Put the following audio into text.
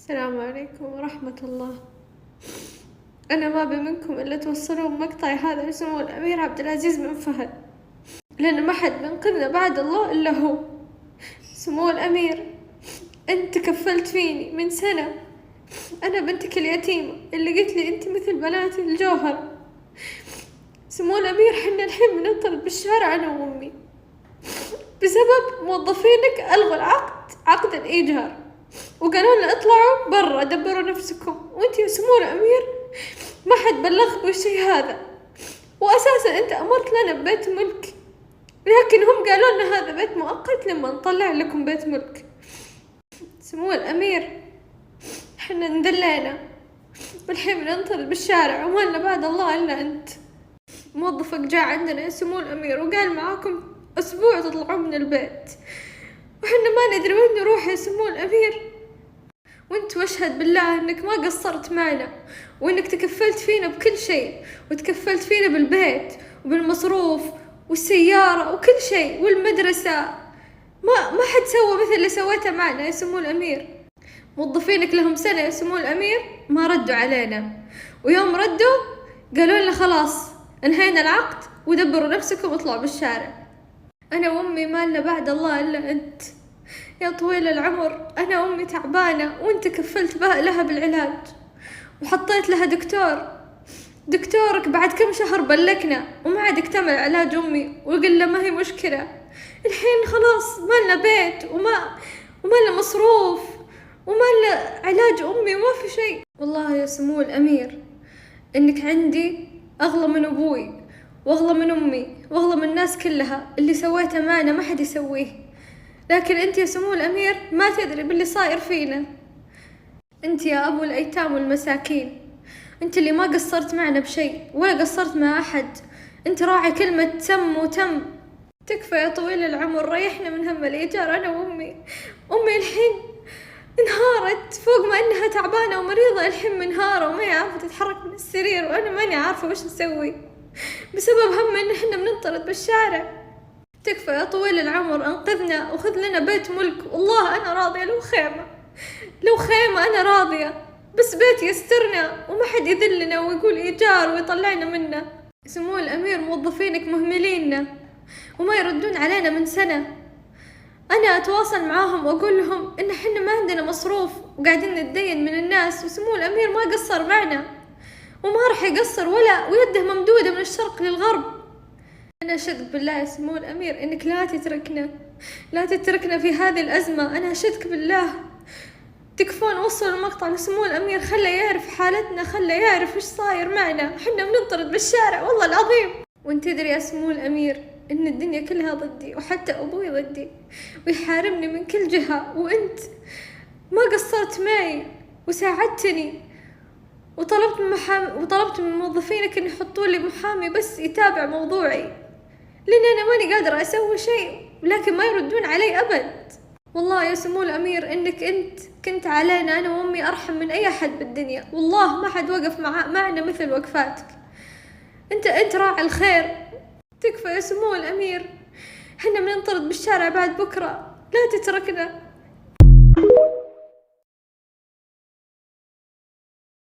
السلام عليكم ورحمة الله. أنا ما أبي منكم إلا توصلون مقطعي هذا لسمو الأمير عبد العزيز بن فهد، لأن ما حد بينقذنا بعد الله إلا هو. سمو الأمير، أنت كفلت فيني من سنة، أنا بنتك اليتيمة اللي قلت لي أنت مثل بنات الجوهر. سمو الأمير، حنا الحين بننطرد بالشارع أنا وأمي بسبب موظفينك ألغوا عقد الإيجار، وقالوا لنا اطلعوا برا دبروا نفسكم، وانت يا سمو الأمير ما حد بلغك بالشي هذا، وأساسا انت أمرت لنا ببيت ملك، لكن هم قالوا لنا هذا بيت مؤقت لما نطلع لكم بيت ملك. سمو الأمير، حنا اندلينا والحين بننطرد بالشارع وما لنا بعد الله إلا أنت. موظفك جاء عندنا يا سمو الأمير وقال معاكم أسبوع تطلعون من البيت، وحنا ما ندري وين نروح يا سمو الأمير. وانت واشهد بالله انك ما قصرت معنا، وانك تكفلت فينا بكل شيء، وتكفلت فينا بالبيت وبالمصروف والسيارة وكل شيء والمدرسة. ما حد سوى مثل اللي سويته معنا يا سمو الأمير. موظفينك لهم سنة يا سمو الأمير ما ردوا علينا، ويوم ردوا قالوا لنا خلاص انهينا العقد ودبروا نفسكم واطلعوا بالشارع. أنا وأمي ما لنا بعد الله إلا أنت يا طويل العمر. أنا أمي تعبانة وأنت كفلت لها بالعلاج، وحطيت لها دكتورك بعد كم شهر بلكنا وما عاد اكتمل علاج أمي، وقلنا ما هي مشكلة. الحين خلاص ما لنا بيت وما لنا مصروف وما لنا علاج أمي وما في شيء. والله يا سمو الأمير إنك عندي أغلى من أبوي وأغلى من أمي وأغلى من الناس كلها. اللي سويته معنا ما حد يسويه، لكن أنت يا سمو الأمير ما تدري باللي صاير فينا. أنت يا أبو الأيتام والمساكين، أنت اللي ما قصرت معنا بشيء ولا قصرت مع أحد. أنت راعي كلمة تم وتم. تكفى يا طويل العمر، ريحنا من هم الإيجار أنا وأمي. أمي الحين انهارت، فوق ما أنها تعبانة ومريضة الحين منهارة وما عارفة تتحرك من السرير، وأنا ماني عارفة وش نسوي بسبب هم إن إحنا بننطرد بالشارع. تكفى يا طويل العمر، انقذنا وخذ لنا بيت ملك. والله أنا راضية لو خيمة أنا راضية، بس بيت يسترنا وما حد يذلنا ويقول إيجار ويطلعنا منه. سمو الأمير، موظفينك مهمليننا وما يردون علينا من سنة. أنا أتواصل معاهم وأقول لهم إن حنا ما عندنا مصروف وقاعدين نتدين من الناس، وسمو الأمير ما قصر معنا وما راح يقصر ويده ممدودة من الشرق للغرب. أنا أشهدك بالله يا سمو الأمير إنك لا تتركنا في هذه الأزمة. أنا أشهدك بالله. تكفون وصلوا المقطع لسمو الأمير، خلى يعرف حالتنا، خلى يعرف وش صاير معنا. حنا بننطرد بالشارع والله العظيم. وانت تدري يا سمو الأمير إن الدنيا كلها ضدي، وحتى أبوي ضدي ويحاربني من كل جهة، وانت ما قصرت معي وساعدتني، وطلبت من موظفينك إن يحطوا لي محامي بس يتابع موضوعي، لأن أنا ماني قادرة أسوي شيء، لكن ما يردون علي أبد. والله يا سمو الأمير إنك أنت كنت علينا أنا وأمي أرحم من أي أحد بالدنيا. والله ما حد وقف معنا مثل وقفاتك. أنت راعي الخير. تكفى يا سمو الأمير، حنا بننطرد بالشارع بعد بكرة، لا تتركنا.